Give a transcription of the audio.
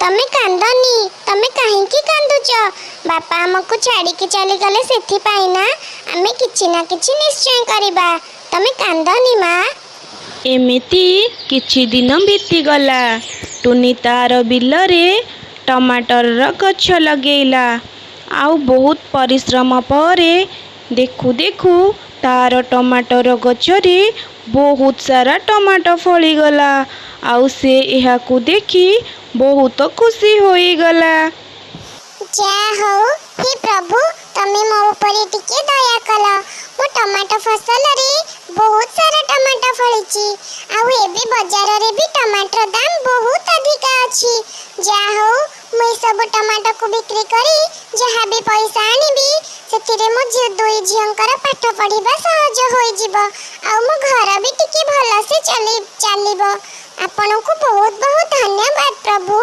तमे कांदनी, तमे काहे की कांदुच? बापा हमको छाड़ी के चली गले सेथि पाई ना आमे किछि ना किछि निश्चय करिबा। तमे कांदनी माँ। एमिति किछि दिन बीती गला। टुनी तार बिलरे टमाटर गछ लगेला। आउ बहुत परिश्रम परे देखु देखु तार टमाटर गछरे बहुत सारा टमाटो फली गला। आउ से एहाकु देखी बहुत खुशी होई गला। जय हो हे प्रभु, तमे मो ऊपर टिके दया कल। मो टमाटो फसल रे बहुत सारा टमाटो फलिची। आउ एबे बाजार रे भी टमाटर दाम बहुत अधिक अछि। जय हो मैं सब टमाटो को बिक्री करी जहाँ भी पैसा आनिबी सेतिरे मो दुई झियंकर पाठ पढ़िबा सहज होई जिवो। आउ मो घर भी टिके भल से चलिबो। आपनको बहुत बहुत धन्यवाद प्रभु।